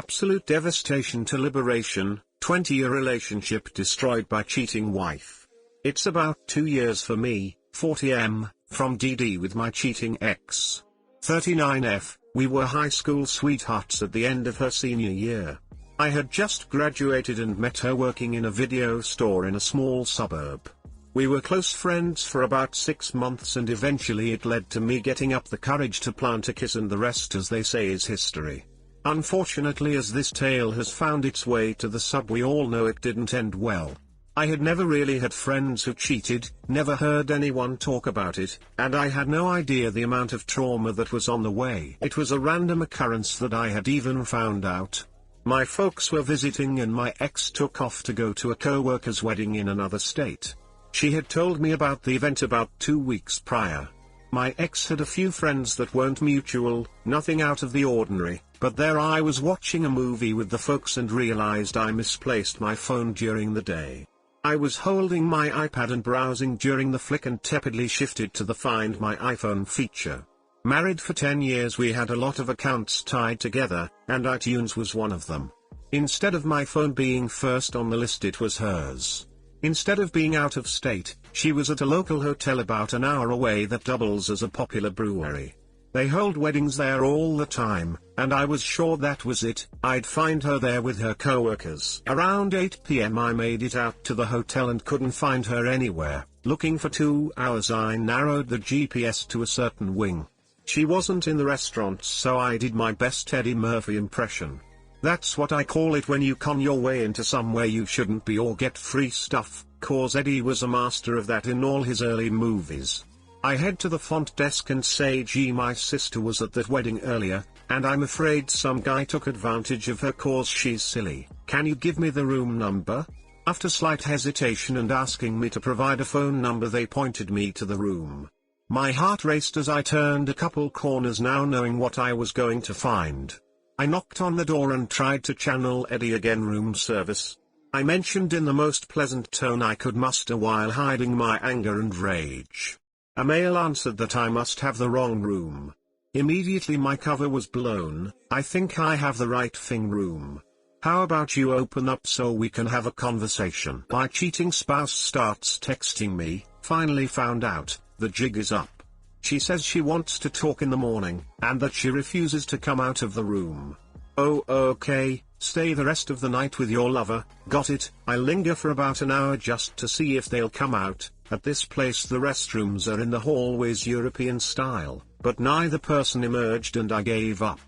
absolute devastation to liberation, 20-year relationship destroyed by cheating wife. It's about 2 years for me, 40M, from DD with my cheating ex. 39F, we were high school sweethearts at the end of her senior year. I had just graduated and met her working in a video store in a small suburb. We were close friends for about 6 months and eventually it led to me getting up the courage to plant a kiss, and the rest, as they say, is history. Unfortunately, as this tale has found its way to the sub, we all know it didn't end well. I had never really had friends who cheated, never heard anyone talk about it, and I had no idea the amount of trauma that was on the way. It was a random occurrence that I had even found out. My folks were visiting and my ex took off to go to a co-worker's wedding in another state. She had told me about the event about 2 weeks prior. My ex had a few friends that weren't mutual, nothing out of the ordinary, but there I was watching a movie with the folks and realized I misplaced my phone during the day. I was holding my iPad and browsing during the flick and tepidly shifted to the Find My iPhone feature. Married for 10 years, we had a lot of accounts tied together, and iTunes was one of them. Instead of my phone being first on the list, it was hers. Instead of being out of state, she was at a local hotel about an hour away that doubles as a popular brewery. They hold weddings there all the time, and I was sure that was it. I'd find her there with her coworkers. Around 8 p.m. I made it out to the hotel and couldn't find her anywhere. Looking for 2 hours, I narrowed the GPS to a certain wing. She wasn't in the restaurant, so I did my best Eddie Murphy impression. That's what I call it when you con your way into somewhere you shouldn't be or get free stuff, cause Eddie was a master of that in all his early movies. I head to the front desk and say, "Gee, my sister was at that wedding earlier, and I'm afraid some guy took advantage of her cause she's silly. Can you give me the room number?" After slight hesitation and asking me to provide a phone number, they pointed me to the room. My heart raced as I turned a couple corners, now knowing what I was going to find. I knocked on the door and tried to channel Eddie again. "Room service?" I mentioned in the most pleasant tone I could muster while hiding my anger and rage. A male answered that I must have the wrong room. Immediately my cover was blown. "I think I have the right thing room. How about you open up so we can have a conversation?" My cheating spouse starts texting me. Finally found out, the jig is up. She says she wants to talk in the morning, and that she refuses to come out of the room. "Oh, okay, stay the rest of the night with your lover, got it." I linger for about an hour just to see if they'll come out. At this place the restrooms are in the hallways, European style, but neither person emerged and I gave up.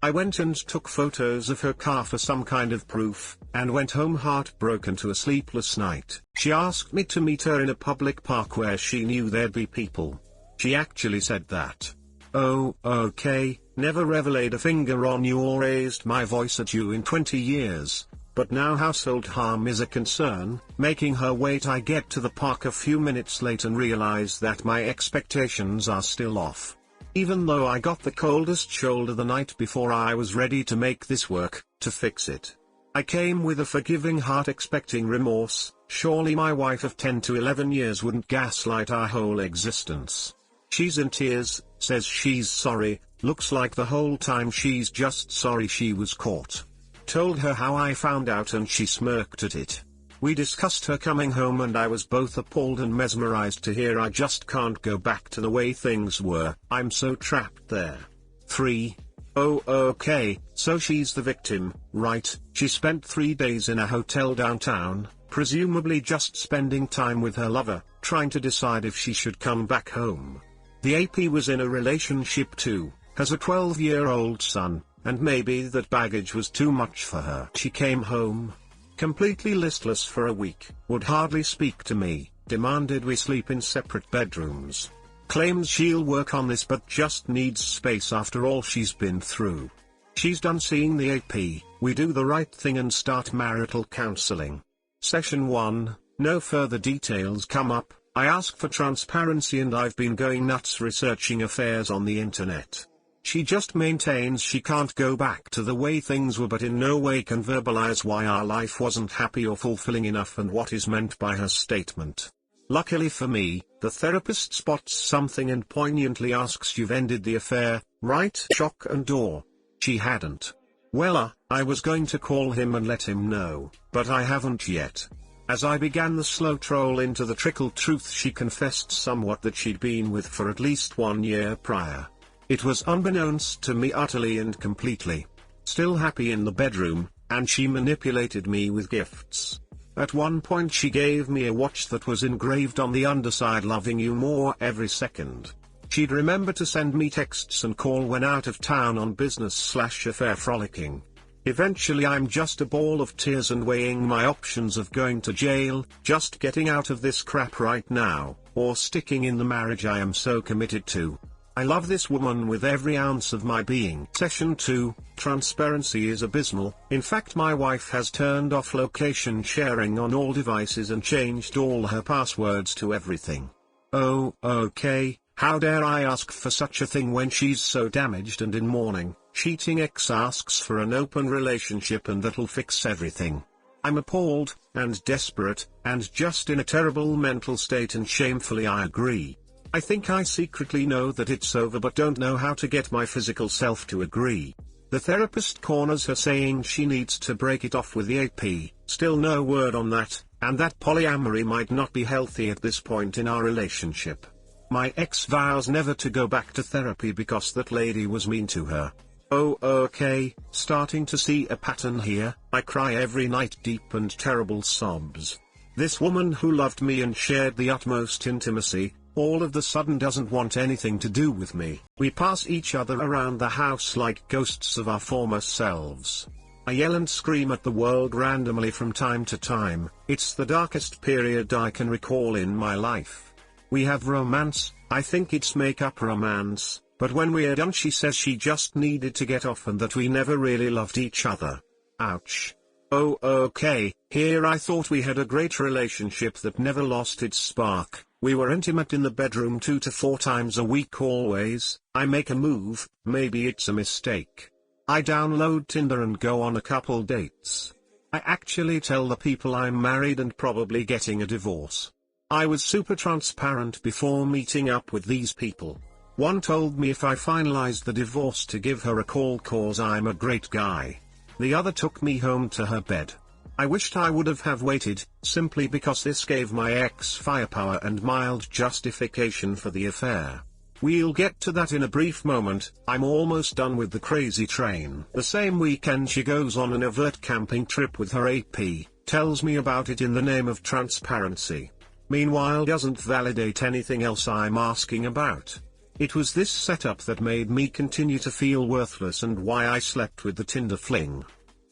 I went and took photos of her car for some kind of proof, and went home heartbroken to a sleepless night. She asked me to meet her in a public park where she knew there'd be people. She actually said that. "Oh, okay, never ever laid a finger on you or raised my voice at you in 20 years. But now household harm is a concern." Making her wait, I get to the park a few minutes late and realize that my expectations are still off. Even though I got the coldest shoulder the night before, I was ready to make this work, to fix it. I came with a forgiving heart expecting remorse. Surely my wife of 10 to 11 years wouldn't gaslight our whole existence. She's in tears, says she's sorry, looks like the whole time she's just sorry she was caught. Told her how I found out and she smirked at it. We discussed her coming home and I was both appalled and mesmerized to hear I just can't go back to the way things were. I'm so trapped there. 3. Oh, okay, so she's the victim, right? She spent 3 days in a hotel downtown, presumably just spending time with her lover, trying to decide if she should come back home. The AP was in a relationship too, has a 12-year-old son, and maybe that baggage was too much for her. She came home completely listless for a week, would hardly speak to me, demanded we sleep in separate bedrooms. Claims she'll work on this but just needs space after all she's been through. She's done seeing the AP, we do the right thing and start marital counseling. Session 1, no further details come up. I ask for transparency and I've been going nuts researching affairs on the internet. She just maintains she can't go back to the way things were, but in no way can verbalize why our life wasn't happy or fulfilling enough and what is meant by her statement. Luckily for me, the therapist spots something and poignantly asks, "You've ended the affair, right?" Shock and awe. She hadn't. Well, I was going to call him and let him know, but I haven't yet. As I began the slow troll into the trickle truth, she confessed somewhat that she'd been with for at least 1 year prior. It was unbeknownst to me utterly and completely. Still happy in the bedroom, and she manipulated me with gifts. At one point she gave me a watch that was engraved on the underside, "Loving you more every second." She'd remember to send me texts and call when out of town on business/affair frolicking. Eventually I'm just a ball of tears and weighing my options of going to jail, just getting out of this crap right now, or sticking in the marriage I am so committed to. I love this woman with every ounce of my being. Session 2, transparency is abysmal. In fact, my wife has turned off location sharing on all devices and changed all her passwords to everything. Oh, okay. How dare I ask for such a thing when she's so damaged and in mourning? Cheating ex asks for an open relationship and that'll fix everything. I'm appalled, and desperate, and just in a terrible mental state, and shamefully I agree. I think I secretly know that it's over but don't know how to get my physical self to agree. The therapist corners her saying she needs to break it off with the AP, still no word on that, and that polyamory might not be healthy at this point in our relationship. My ex vows never to go back to therapy because that lady was mean to her. Oh okay, starting to see a pattern here. I cry every night, deep and terrible sobs. This woman who loved me and shared the utmost intimacy, all of the sudden doesn't want anything to do with me. We pass each other around the house like ghosts of our former selves. I yell and scream at the world randomly from time to time. It's the darkest period I can recall in my life. We have romance, I think it's make-up romance, but when we're done she says she just needed to get off and that we never really loved each other. Ouch. Oh okay, here I thought we had a great relationship that never lost its spark. We were intimate in the bedroom 2 to 4 times a week always. I make a move, maybe it's a mistake. I download Tinder and go on a couple dates. I actually tell the people I'm married and probably getting a divorce. I was super transparent before meeting up with these people. One told me if I finalized the divorce to give her a call cause I'm a great guy. The other took me home to her bed. I wished I would have waited, simply because this gave my ex firepower and mild justification for the affair. We'll get to that in a brief moment. I'm almost done with the crazy train. The same weekend she goes on an overt camping trip with her AP, tells me about it in the name of transparency. Meanwhile doesn't validate anything else I'm asking about. It was this setup that made me continue to feel worthless and why I slept with the Tinder fling.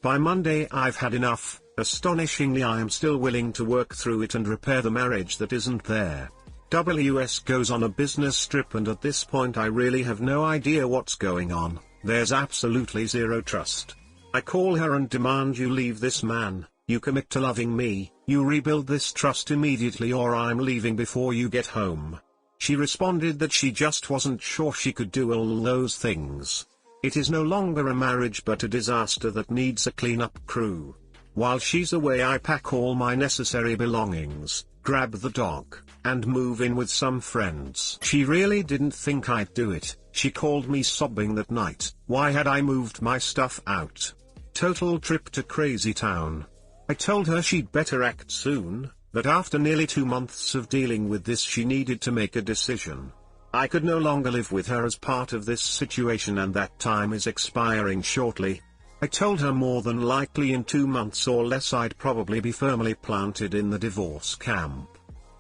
By Monday I've had enough. Astonishingly I am still willing to work through it and repair the marriage that isn't there. WS goes on a business trip and at this point I really have no idea what's going on. There's absolutely zero trust. I call her and demand you leave this man. You commit to loving me, you rebuild this trust immediately or I'm leaving before you get home. She responded that she just wasn't sure she could do all those things. It is no longer a marriage but a disaster that needs a cleanup crew. While she's away I pack all my necessary belongings, grab the dog, and move in with some friends. She really didn't think I'd do it. She called me sobbing that night. Why had I moved my stuff out? Total trip to crazy town. I told her she'd better act soon, that after nearly 2 months of dealing with this she needed to make a decision. I could no longer live with her as part of this situation and that time is expiring shortly. I told her more than likely in 2 months or less I'd probably be firmly planted in the divorce camp.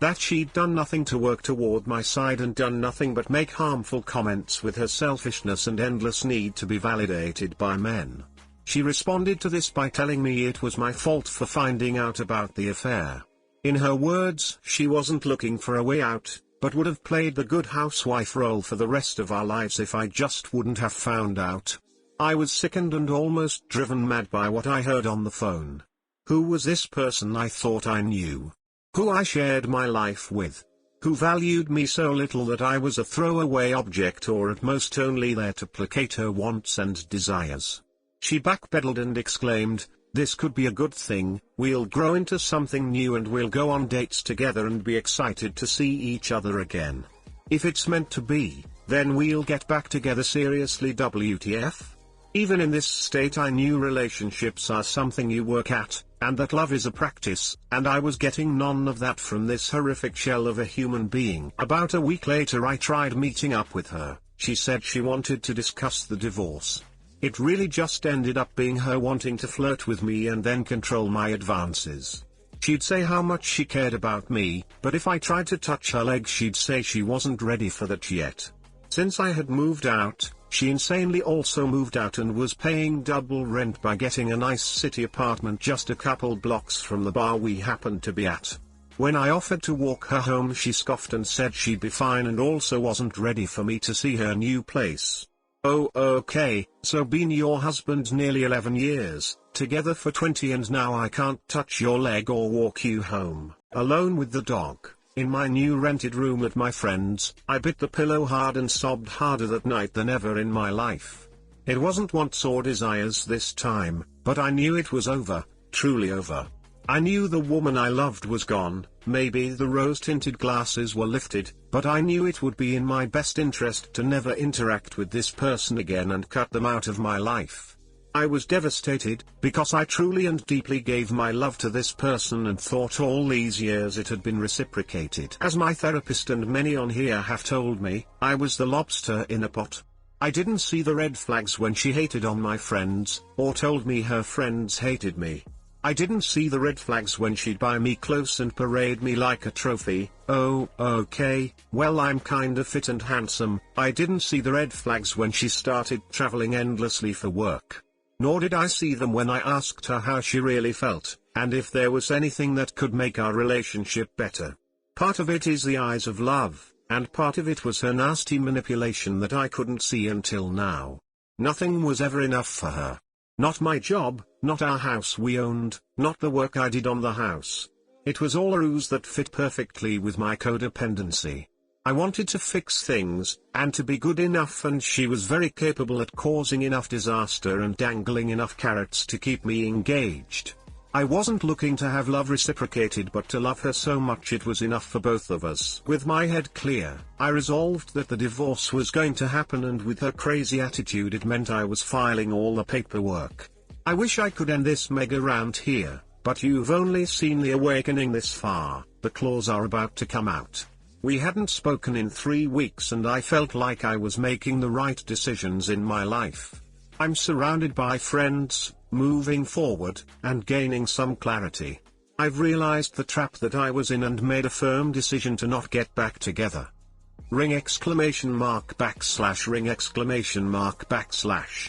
That she'd done nothing to work toward my side and done nothing but make harmful comments with her selfishness and endless need to be validated by men. She responded to this by telling me it was my fault for finding out about the affair. In her words, she wasn't looking for a way out, but would have played the good housewife role for the rest of our lives if I just wouldn't have found out. I was sickened and almost driven mad by what I heard on the phone. Who was this person I thought I knew? Who I shared my life with? Who valued me so little that I was a throwaway object or at most only there to placate her wants and desires? She backpedaled and exclaimed, "This could be a good thing, we'll grow into something new and we'll go on dates together and be excited to see each other again. If it's meant to be, then we'll get back together. Seriously, WTF? Even in this state I knew relationships are something you work at, and that love is a practice, and I was getting none of that from this horrific shell of a human being. About a week later I tried meeting up with her. She said she wanted to discuss the divorce. It really just ended up being her wanting to flirt with me and then control my advances. She'd say how much she cared about me, but if I tried to touch her leg she'd say she wasn't ready for that yet. Since I had moved out, she insanely also moved out and was paying double rent by getting a nice city apartment just a couple blocks from the bar we happened to be at. When I offered to walk her home she scoffed and said she'd be fine and also wasn't ready for me to see her new place. Oh okay, so been your husband nearly 11 years, together for 20 and now I can't touch your leg or walk you home, alone with the dog, in my new rented room at my friend's. I bit the pillow hard and sobbed harder that night than ever in my life. It wasn't wants or desires this time, but I knew it was over, truly over. I knew the woman I loved was gone, maybe the rose-tinted glasses were lifted, but I knew it would be in my best interest to never interact with this person again and cut them out of my life. I was devastated, because I truly and deeply gave my love to this person and thought all these years it had been reciprocated. As my therapist and many on here have told me, I was the lobster in a pot. I didn't see the red flags when she hated on my friends, or told me her friends hated me. I didn't see the red flags when she'd buy me clothes and parade me like a trophy. Oh, okay, well I'm kinda fit and handsome. I didn't see the red flags when she started traveling endlessly for work. Nor did I see them when I asked her how she really felt, and if there was anything that could make our relationship better. Part of it is the eyes of love, and part of it was her nasty manipulation that I couldn't see until now. Nothing was ever enough for her. Not my job, not our house we owned, not the work I did on the house. It was all a ruse that fit perfectly with my codependency. I wanted to fix things, and to be good enough, and she was very capable at causing enough disaster and dangling enough carrots to keep me engaged. I wasn't looking to have love reciprocated but to love her so much it was enough for both of us. With my head clear, I resolved that the divorce was going to happen, and with her crazy attitude it meant I was filing all the paperwork. I wish I could end this mega rant here, but you've only seen the awakening this far. The claws are about to come out. We hadn't spoken in 3 weeks and I felt like I was making the right decisions in my life. I'm surrounded by friends, moving forward, and gaining some clarity. I've realized the trap that I was in and made a firm decision to not get back together. !! !! !!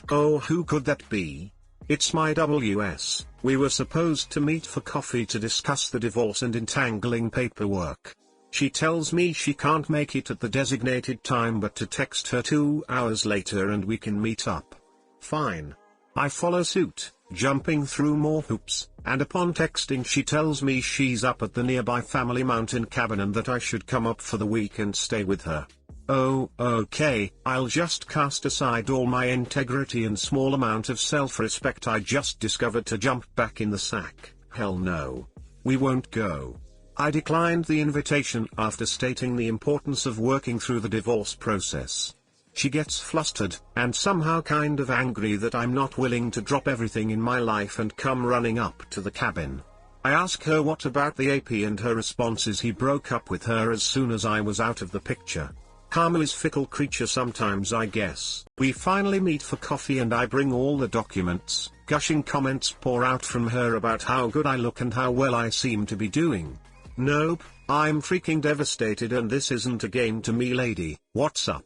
Oh, who could that be? It's my WS. We were supposed to meet for coffee to discuss the divorce and entangling paperwork. She tells me she can't make it at the designated time but to text her 2 hours later and we can meet up. Fine. I follow suit, jumping through more hoops, and upon texting she tells me she's up at the nearby family mountain cabin and that I should come up for the week and stay with her. Oh, okay, I'll just cast aside all my integrity and small amount of self-respect I just discovered to jump back in the sack. Hell no. We won't go. I declined the invitation after stating the importance of working through the divorce process. She gets flustered, and somehow kind of angry that I'm not willing to drop everything in my life and come running up to the cabin. I ask her what about the AP and her response is he broke up with her as soon as I was out of the picture. Karma is fickle creature sometimes, I guess. We finally meet for coffee and I bring all the documents. Gushing comments pour out from her about how good I look and how well I seem to be doing. Nope, I'm freaking devastated and this isn't a game to me, lady. What's up?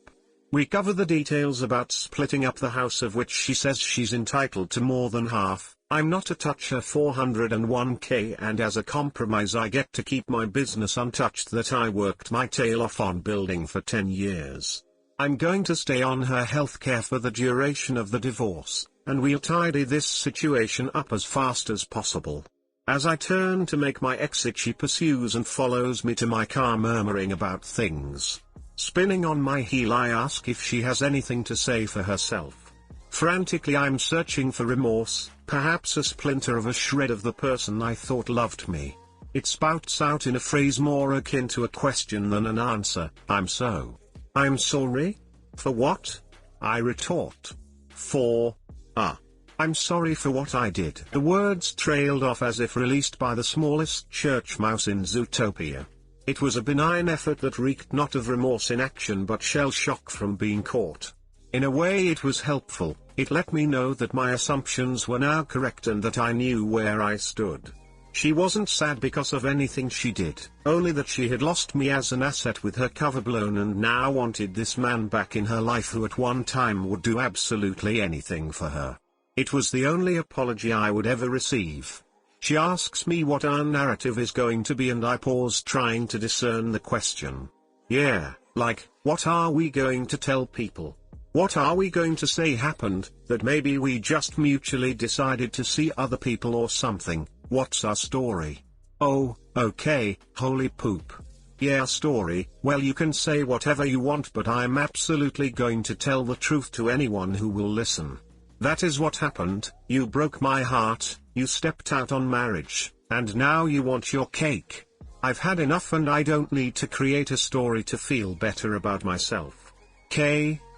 We cover the details about splitting up the house, of which she says she's entitled to more than half. I'm not to touch her 401k, and as a compromise I get to keep my business untouched that I worked my tail off on building for 10 years. I'm going to stay on her healthcare for the duration of the divorce, and we'll tidy this situation up as fast as possible. As I turn to make my exit she pursues and follows me to my car, murmuring about things. Spinning on my heel I ask if she has anything to say for herself. Frantically I'm searching for remorse, perhaps a splinter of a shred of the person I thought loved me. It spouts out in a phrase more akin to a question than an answer. I'm sorry? For what? I retort. For I'm sorry for what I did. The words trailed off as if released by the smallest church mouse in Zootopia. It was a benign effort that reeked not of remorse in action but shell shock from being caught. In a way it was helpful, it let me know that my assumptions were now correct and that I knew where I stood. She wasn't sad because of anything she did, only that she had lost me as an asset with her cover blown and now wanted this man back in her life who at one time would do absolutely anything for her. It was the only apology I would ever receive. She asks me what our narrative is going to be and I pause trying to discern the question. Yeah, like, what are we going to tell people? What are we going to say happened, that maybe we just mutually decided to see other people or something? What's our story? Oh, okay, holy poop. Yeah, story, well you can say whatever you want but I'm absolutely going to tell the truth to anyone who will listen. That is what happened, you broke my heart, you stepped out on marriage, and now you want your cake. I've had enough and I don't need to create a story to feel better about myself.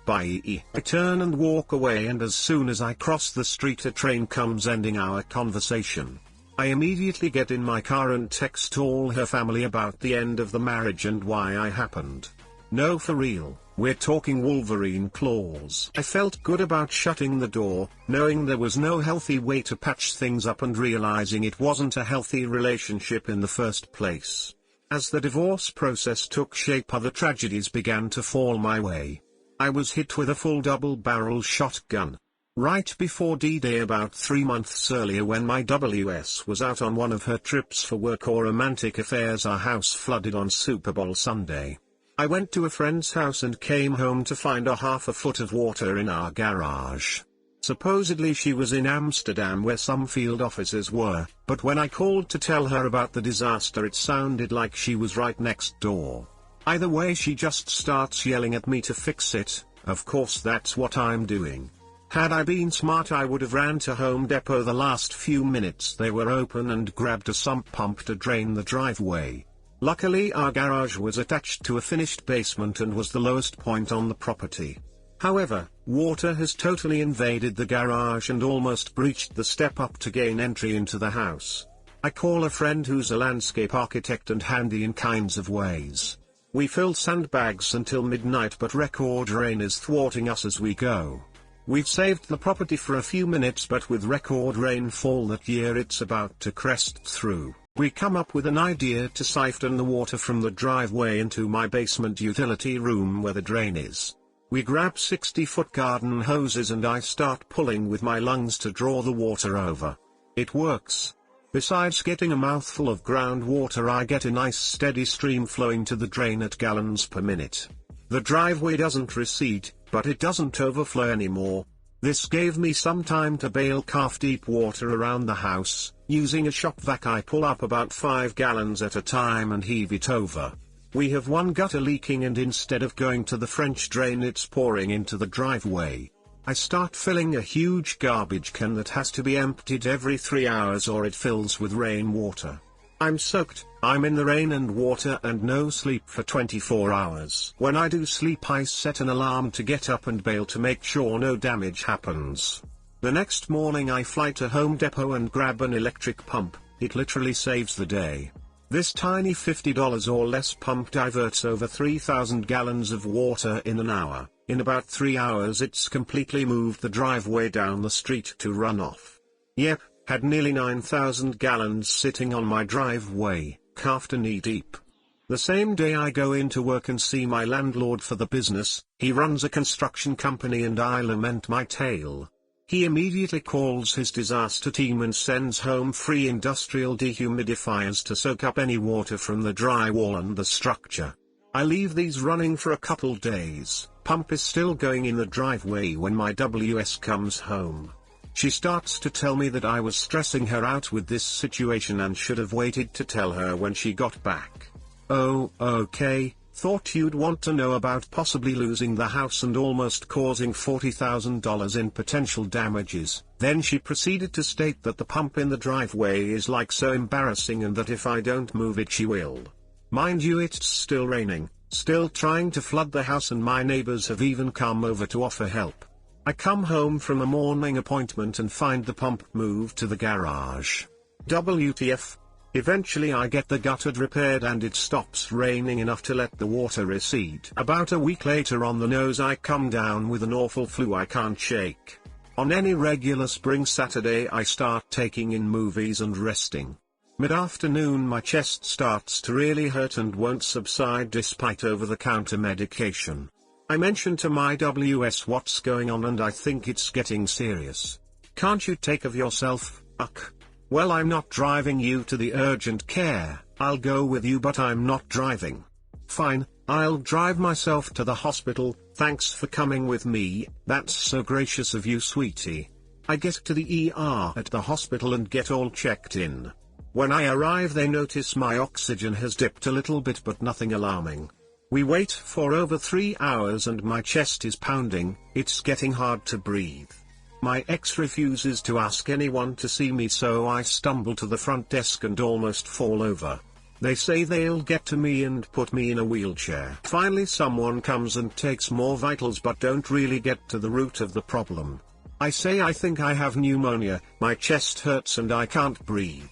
Bye. I turn and walk away and as soon as I cross the street a train comes ending our conversation. I immediately get in my car and text all her family about the end of the marriage and why I happened. No, for real, we're talking Wolverine claws. I felt good about shutting the door, knowing there was no healthy way to patch things up and realizing it wasn't a healthy relationship in the first place. As the divorce process took shape, other tragedies began to fall my way. I was hit with a full double-barrel shotgun. Right before D-Day about 3 months earlier when my WS was out on one of her trips for work or romantic affairs, our house flooded on Super Bowl Sunday. I went to a friend's house and came home to find a half a foot of water in our garage. Supposedly she was in Amsterdam where some field officers were, but when I called to tell her about the disaster it sounded like she was right next door. Either way she just starts yelling at me to fix it. Of course that's what I'm doing. Had I been smart I would have ran to Home Depot the last few minutes they were open and grabbed a sump pump to drain the driveway. Luckily our garage was attached to a finished basement and was the lowest point on the property. However, water has totally invaded the garage and almost breached the step up to gain entry into the house. I call a friend who's a landscape architect and handy in kinds of ways. We fill sandbags until midnight but record rain is thwarting us as we go. We've saved the property for a few minutes but with record rainfall that year it's about to crest through. We come up with an idea to siphon the water from the driveway into my basement utility room where the drain is. We grab 60-foot garden hoses and I start pulling with my lungs to draw the water over. It works. Besides getting a mouthful of groundwater I get a nice steady stream flowing to the drain at gallons per minute. The driveway doesn't recede, but it doesn't overflow anymore. This gave me some time to bail calf-deep water around the house. Using a shop vac I pull up about 5 gallons at a time and heave it over. We have one gutter leaking and instead of going to the French drain it's pouring into the driveway. I start filling a huge garbage can that has to be emptied every 3 hours or it fills with rainwater. I'm soaked, I'm in the rain and water and no sleep for 24 hours. When I do sleep I set an alarm to get up and bail to make sure no damage happens. The next morning I fly to Home Depot and grab an electric pump. It literally saves the day. This tiny $50 or less pump diverts over 3,000 gallons of water in an hour. In about 3 hours it's completely moved the driveway down the street to runoff. Yep, had nearly 9,000 gallons sitting on my driveway, calf to knee deep. The same day I go into work and see my landlord for the business. He runs a construction company and I lament my tale. He immediately calls his disaster team and sends home free industrial dehumidifiers to soak up any water from the drywall and the structure. I leave these running for a couple days. Pump is still going in the driveway when my WS comes home. She starts to tell me that I was stressing her out with this situation and should have waited to tell her when she got back. Oh, okay, thought you'd want to know about possibly losing the house and almost causing $40,000 in potential damages. Then she proceeded to state that the pump in the driveway is like so embarrassing and that if I don't move it she will. Mind you, it's still raining, still trying to flood the house and my neighbors have even come over to offer help. I come home from a morning appointment and find the pump moved to the garage. WTF? Eventually I get the gutter repaired and it stops raining enough to let the water recede. About a week later on the nose I come down with an awful flu I can't shake. On any regular spring Saturday I start taking in movies and resting. Mid-afternoon my chest starts to really hurt and won't subside despite over-the-counter medication. I mention to my WS what's going on and I think it's getting serious. Can't you take of yourself, uck? Well, I'm not driving you to the urgent care, I'll go with you but I'm not driving. Fine, I'll drive myself to the hospital, thanks for coming with me, that's so gracious of you sweetie. I get to the ER at the hospital and get all checked in. When I arrive they notice my oxygen has dipped a little bit but nothing alarming. We wait for over 3 hours and my chest is pounding, it's getting hard to breathe. My ex refuses to ask anyone to see me so I stumble to the front desk and almost fall over. They say they'll get to me and put me in a wheelchair. Finally someone comes and takes more vitals but don't really get to the root of the problem. I say I think I have pneumonia, my chest hurts and I can't breathe.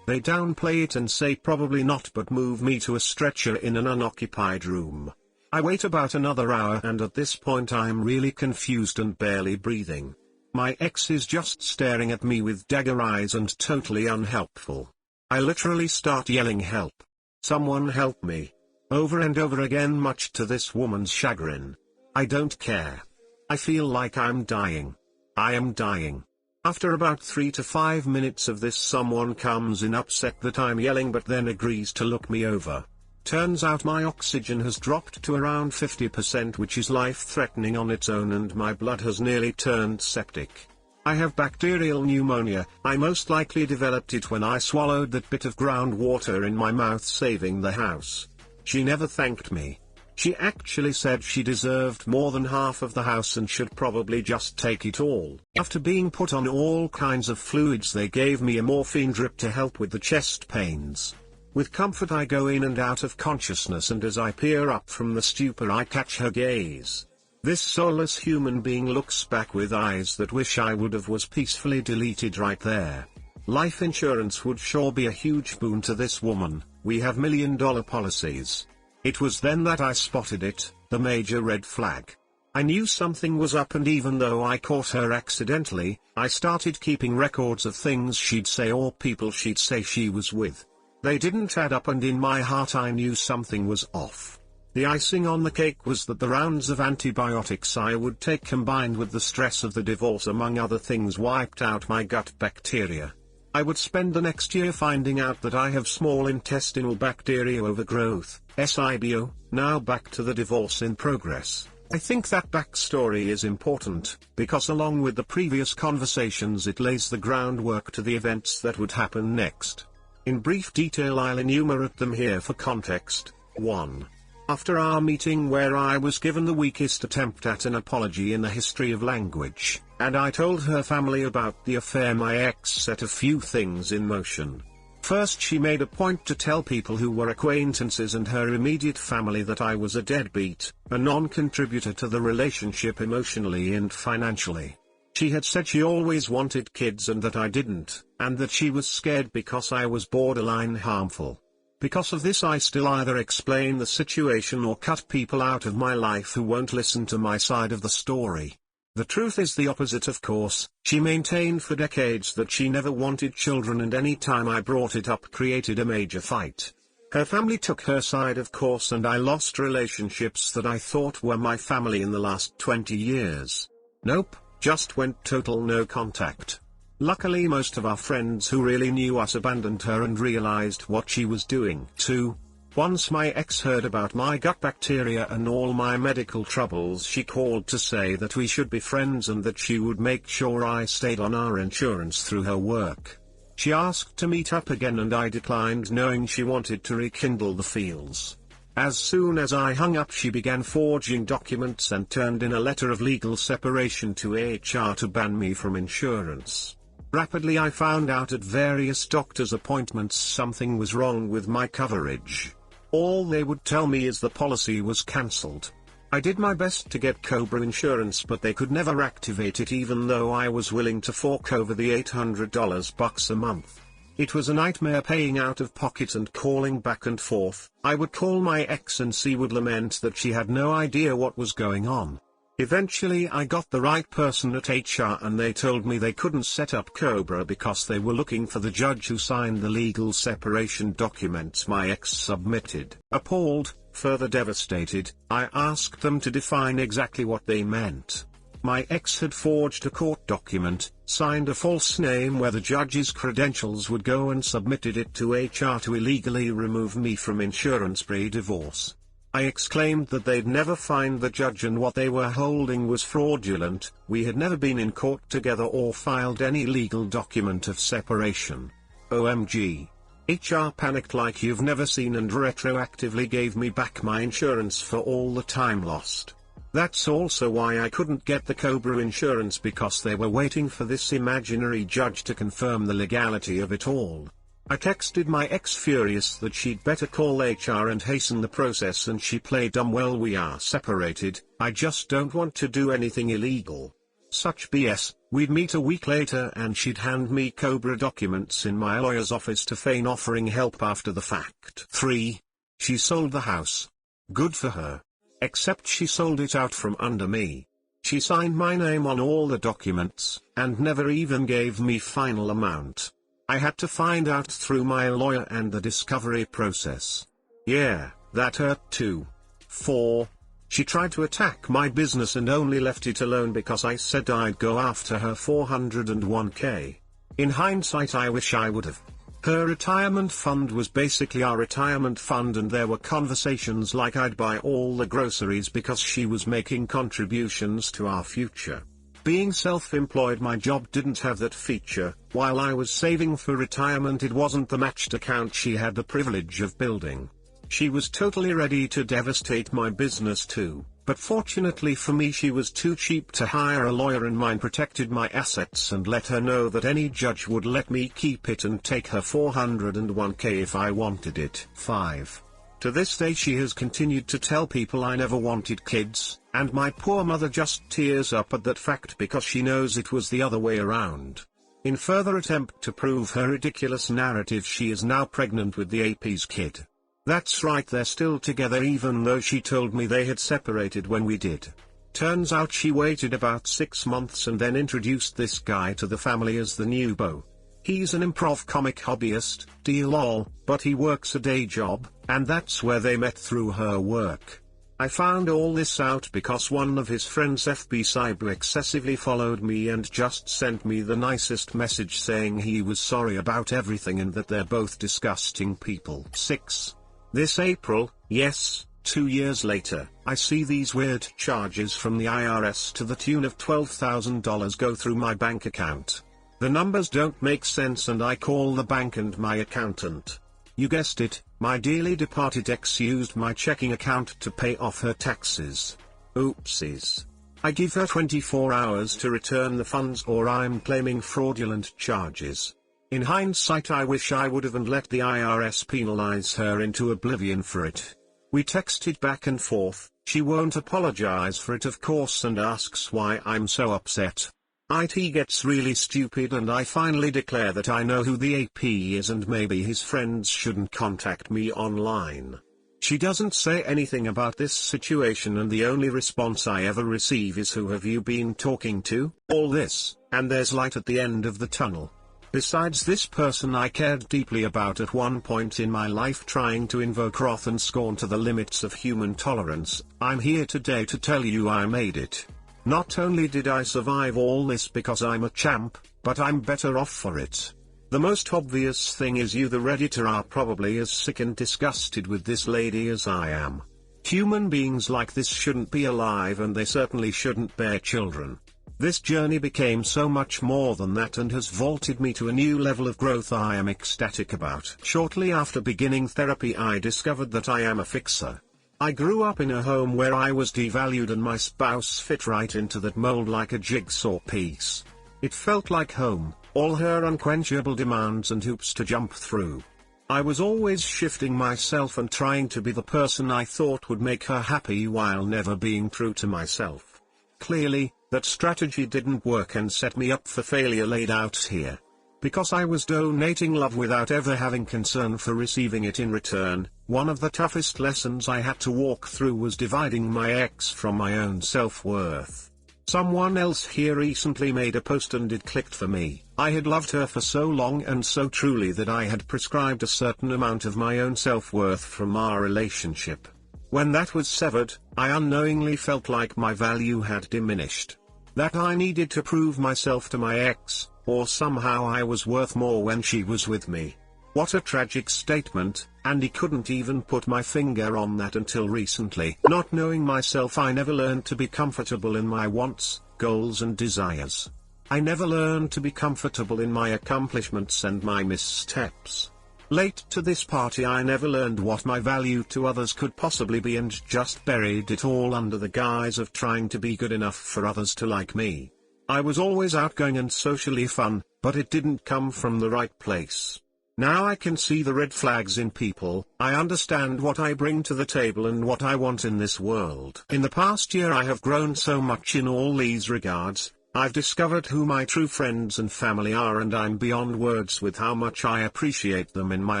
They downplay it and say probably not but move me to a stretcher in an unoccupied room. I wait about another hour and at this point I'm really confused and barely breathing. My ex is just staring at me with dagger eyes and totally unhelpful. I literally start yelling help. Someone help me. Over and over again much to this woman's chagrin. I don't care. I feel like I'm dying. I am dying. After about 3 to 5 minutes of this someone comes in upset that I'm yelling but then agrees to look me over. Turns out my oxygen has dropped to around 50% which is life-threatening on its own and my blood has nearly turned septic. I have bacterial pneumonia, I most likely developed it when I swallowed that bit of groundwater in my mouth saving the house. She never thanked me. She actually said she deserved more than half of the house and should probably just take it all. After being put on all kinds of fluids they gave me a morphine drip to help with the chest pains. With comfort I go in and out of consciousness and as I peer up from the stupor I catch her gaze. This soulless human being looks back with eyes that wish I would have was peacefully deleted right there. Life insurance would sure be a huge boon to this woman, we have $1 million policies. It was then that I spotted it, the major red flag. I knew something was up and even though I caught her accidentally, I started keeping records of things she'd say or people she'd say she was with. They didn't add up and in my heart I knew something was off. The icing on the cake was that the rounds of antibiotics I would take combined with the stress of the divorce among other things wiped out my gut bacteria. I would spend the next year finding out that I have small intestinal bacteria overgrowth, SIBO, now back to the divorce in progress. I think that backstory is important, because along with the previous conversations it lays the groundwork to the events that would happen next. In brief detail I'll enumerate them here for context. 1. After our meeting where I was given the weakest attempt at an apology in the history of language, and I told her family about the affair my ex set a few things in motion. First she made a point to tell people who were acquaintances and her immediate family that I was a deadbeat, a non-contributor to the relationship emotionally and financially. She had said she always wanted kids and that I didn't, and that she was scared because I was borderline harmful. Because of this I still either explain the situation or cut people out of my life who won't listen to my side of the story. The truth is the opposite of course. She maintained for decades that she never wanted children and any time I brought it up created a major fight. Her family took her side of course and I lost relationships that I thought were my family in the last 20 years. Nope. Just went total no contact. Luckily most of our friends who really knew us abandoned her and realized what she was doing. 2. Once my ex heard about my gut bacteria and all my medical troubles she called to say that we should be friends and that she would make sure I stayed on our insurance through her work. She asked to meet up again and I declined knowing she wanted to rekindle the feels. As soon as I hung up she began forging documents and turned in a letter of legal separation to HR to ban me from insurance. Rapidly I found out at various doctor's appointments something was wrong with my coverage. All they would tell me is the policy was cancelled. I did my best to get Cobra insurance, but they could never activate it even though I was willing to fork over the $800 a month. It was a nightmare paying out of pocket and calling back and forth. I would call my ex and she would lament that she had no idea what was going on. Eventually I got the right person at HR and they told me they couldn't set up Cobra because they were looking for the judge who signed the legal separation documents my ex submitted. Appalled, further devastated, I asked them to define exactly what they meant. My ex had forged a court document, signed a false name where the judge's credentials would go, and submitted it to HR to illegally remove me from insurance pre-divorce. I exclaimed that they'd never find the judge and what they were holding was fraudulent. We had never been in court together or filed any legal document of separation. OMG. HR panicked like you've never seen and retroactively gave me back my insurance for all the time lost. That's also why I couldn't get the Cobra insurance, because they were waiting for this imaginary judge to confirm the legality of it all. I texted my ex furious that she'd better call HR and hasten the process, and she played dumb. Well, we are separated, I just don't want to do anything illegal. Such BS. We'd meet a week later and she'd hand me Cobra documents in my lawyer's office to feign offering help after the fact. 3. She sold the house. Good for her. Except she sold it out from under me. She signed my name on all the documents, and never even gave me final amount. I had to find out through my lawyer and the discovery process. Yeah, that hurt too. 4. She tried to attack my business and only left it alone because I said I'd go after her $401k. In hindsight, I wish I would've. Her retirement fund was basically our retirement fund, and there were conversations like I'd buy all the groceries because she was making contributions to our future. Being self-employed, my job didn't have that feature. While I was saving for retirement, it wasn't the matched account she had the privilege of building. She was totally ready to devastate my business too, but fortunately for me she was too cheap to hire a lawyer, and mine protected my assets and let her know that any judge would let me keep it and take her $401k if I wanted it. 5. To this day she has continued to tell people I never wanted kids, and my poor mother just tears up at that fact because she knows it was the other way around. In further attempt to prove her ridiculous narrative, she is now pregnant with the AP's kid. That's right, they're still together even though she told me they had separated when we did. Turns out she waited about 6 months and then introduced this guy to the family as the new beau. He's an improv comic hobbyist, lol, but he works a day job, and that's where they met, through her work. I found all this out because one of his friends, FB Cyber, excessively followed me and just sent me the nicest message saying he was sorry about everything and that they're both disgusting people. 6. This April, yes, 2 years later, I see these weird charges from the IRS to the tune of $12,000 go through my bank account. The numbers don't make sense and I call the bank and my accountant. You guessed it, my dearly departed ex used my checking account to pay off her taxes. Oopsies. I give her 24 hours to return the funds or I'm claiming fraudulent charges. In hindsight, I wish I would have and let the IRS penalize her into oblivion for it. We texted back and forth. She won't apologize for it of course and asks why I'm so upset. IT gets really stupid and I finally declare that I know who the AP is and maybe his friends shouldn't contact me online. She doesn't say anything about this situation and the only response I ever receive is, "Who have you been talking to?" All this, and there's light at the end of the tunnel. Besides this person I cared deeply about at one point in my life, trying to invoke wrath and scorn to the limits of human tolerance, I'm here today to tell you I made it. Not only did I survive all this because I'm a champ, but I'm better off for it. The most obvious thing is you the Redditor are probably as sick and disgusted with this lady as I am. Human beings like this shouldn't be alive and they certainly shouldn't bear children. This journey became so much more than that and has vaulted me to a new level of growth I am ecstatic about. Shortly after beginning therapy I discovered that I am a fixer. I grew up in a home where I was devalued and my spouse fit right into that mold like a jigsaw piece. It felt like home, all her unquenchable demands and hoops to jump through. I was always shifting myself and trying to be the person I thought would make her happy while never being true to myself. Clearly, that strategy didn't work and set me up for failure laid out here. Because I was donating love without ever having concern for receiving it in return, one of the toughest lessons I had to walk through was dividing my ex from my own self-worth. Someone else here recently made a post and it clicked for me. I had loved her for so long and so truly that I had prescribed a certain amount of my own self-worth from our relationship. When that was severed, I unknowingly felt like my value had diminished. That I needed to prove myself to my ex, or somehow I was worth more when she was with me. What a tragic statement, and I couldn't even put my finger on that until recently. Not knowing myself, I never learned to be comfortable in my wants, goals and desires. I never learned to be comfortable in my accomplishments and my missteps. Late to this party, I never learned what my value to others could possibly be and just buried it all under the guise of trying to be good enough for others to like me. I was always outgoing and socially fun, but it didn't come from the right place. Now I can see the red flags in people. I understand what I bring to the table and what I want in this world. In the past year I have grown so much in all these regards. I've discovered who my true friends and family are, and I'm beyond words with how much I appreciate them in my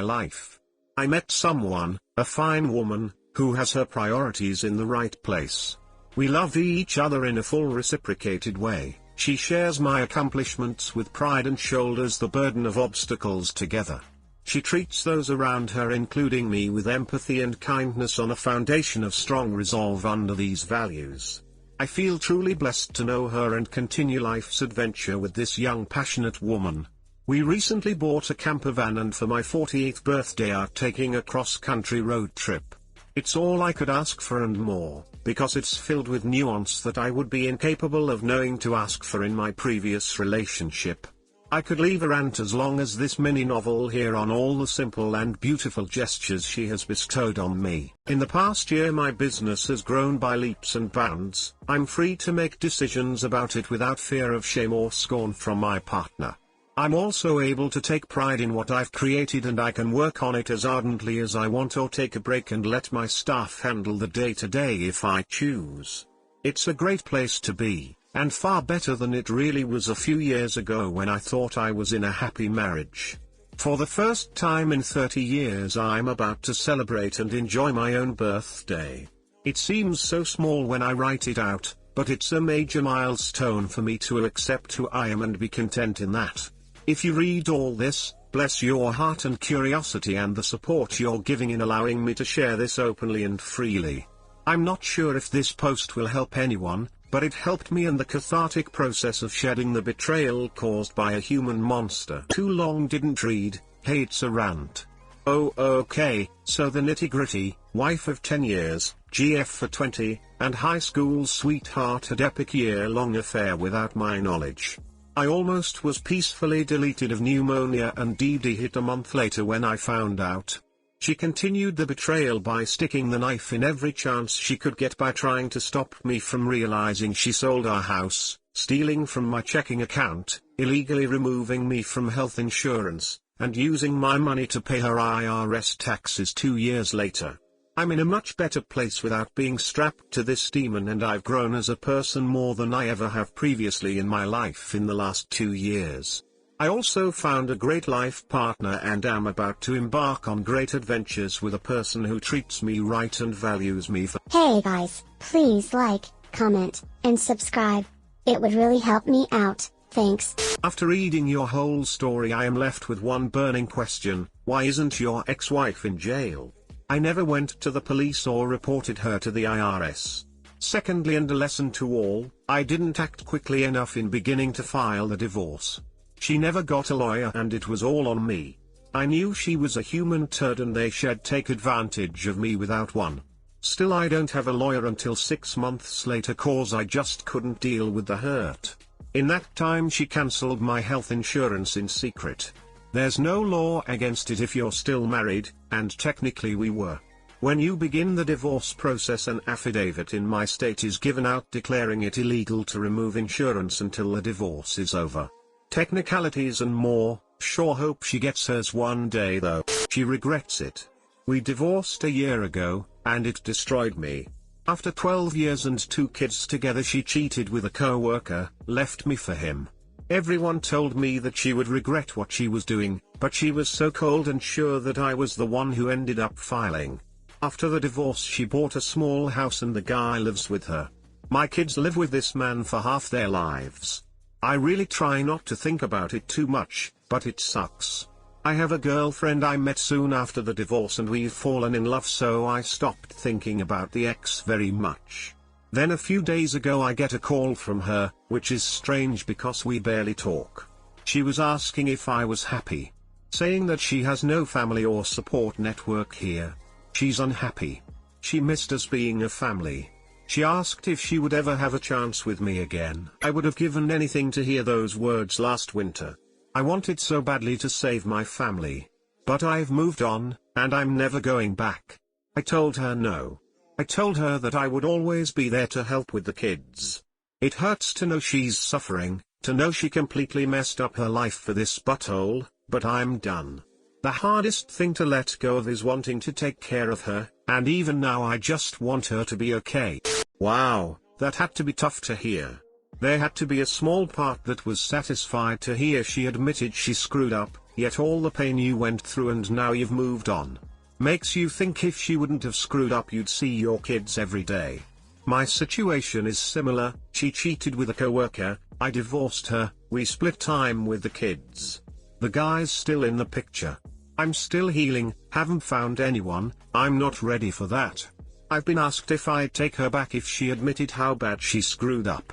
life. I met someone, a fine woman, who has her priorities in the right place. We love each other in a full reciprocated way. She shares my accomplishments with pride and shoulders the burden of obstacles together. She treats those around her, including me, with empathy and kindness on a foundation of strong resolve under these values. I feel truly blessed to know her and continue life's adventure with this young, passionate woman. We recently bought a camper van and for my 48th birthday are taking a cross-country road trip. It's all I could ask for and more, because it's filled with nuance that I would be incapable of knowing to ask for in my previous relationship. I could leave a rant as long as this mini novel here on all the simple and beautiful gestures she has bestowed on me. In the past year my business has grown by leaps and bounds. I'm free to make decisions about it without fear of shame or scorn from my partner. I'm also able to take pride in what I've created, and I can work on it as ardently as I want or take a break and let my staff handle the day-to-day if I choose. It's a great place to be, and far better than it really was a few years ago when I thought I was in a happy marriage. For the first time in 30 years I'm about to celebrate and enjoy my own birthday. It seems so small when I write it out, but it's a major milestone for me to accept who I am and be content in that. If you read all this, bless your heart and curiosity and the support you're giving in allowing me to share this openly and freely. I'm not sure if this post will help anyone, but it helped me in the cathartic process of shedding the betrayal caused by a human monster. Too long didn't read. Hey, it's a rant. Oh okay, so the nitty-gritty: wife of 10 years, GF for 20, and high school sweetheart had epic year-long affair without my knowledge. I almost was peacefully deleted of pneumonia and DD hit a month later when I found out. She continued the betrayal by sticking the knife in every chance she could get by trying to stop me from realizing she sold our house, stealing from my checking account, illegally removing me from health insurance, and using my money to pay her IRS taxes 2 years later. I'm in a much better place without being strapped to this demon, and I've grown as a person more than I ever have previously in my life in the last 2 years. I also found a great life partner and am about to embark on great adventures with a person who treats me right and values me for— Hey guys, please like, comment, and subscribe. It would really help me out, thanks. After reading your whole story I am left with one burning question: why isn't your ex-wife in jail? I never went to the police or reported her to the IRS. Secondly, and a lesson to all, I didn't act quickly enough in beginning to file the divorce. She never got a lawyer and it was all on me. I knew she was a human turd and they should take advantage of me without one. Still, I don't have a lawyer until 6 months later cause I just couldn't deal with the hurt. In that time she cancelled my health insurance in secret. There's no law against it if you're still married, and technically we were. When you begin the divorce process, an affidavit in my state is given out declaring it illegal to remove insurance until the divorce is over. Technicalities and more, Sure hope she gets hers one day though. She regrets it. We divorced a year ago, and it destroyed me. After 12 years and 2 kids together, she cheated with a co-worker, left me for him. Everyone told me that she would regret what she was doing, but she was so cold and sure that I was the one who ended up filing. After the divorce, she bought a small house and the guy lives with her. My kids live with this man for half their lives. I really try not to think about it too much, but it sucks. I have a girlfriend I met soon after the divorce and we've fallen in love, so I stopped thinking about the ex very much. Then a few days ago I get a call from her, which is strange because we barely talk. She was asking if I was happy. Saying that she has no family or support network here. She's unhappy. She missed us being a family. She asked if she would ever have a chance with me again. I would have given anything to hear those words last winter. I wanted so badly to save my family. But I've moved on, and I'm never going back. I told her no. I told her that I would always be there to help with the kids. It hurts to know she's suffering, to know she completely messed up her life for this butthole, but I'm done. The hardest thing to let go of is wanting to take care of her, and even now I just want her to be okay. Wow, that had to be tough to hear. There had to be a small part that was satisfied to hear she admitted she screwed up, yet all the pain you went through and now you've moved on. Makes you think if she wouldn't have screwed up you'd see your kids every day. My situation is similar. She cheated with a coworker, I divorced her, we split time with the kids. The guy's still in the picture. I'm still healing, haven't found anyone, I'm not ready for that. I've been asked if I'd take her back if she admitted how bad she screwed up.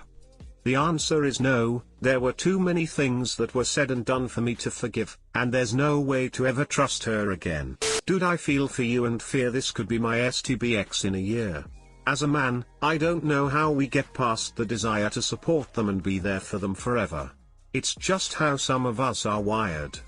The answer is no. There were too many things that were said and done for me to forgive, and there's no way to ever trust her again. Dude, I feel for you and fear this could be my STBX in a year. As a man, I don't know how we get past the desire to support them and be there for them forever. It's just how some of us are wired.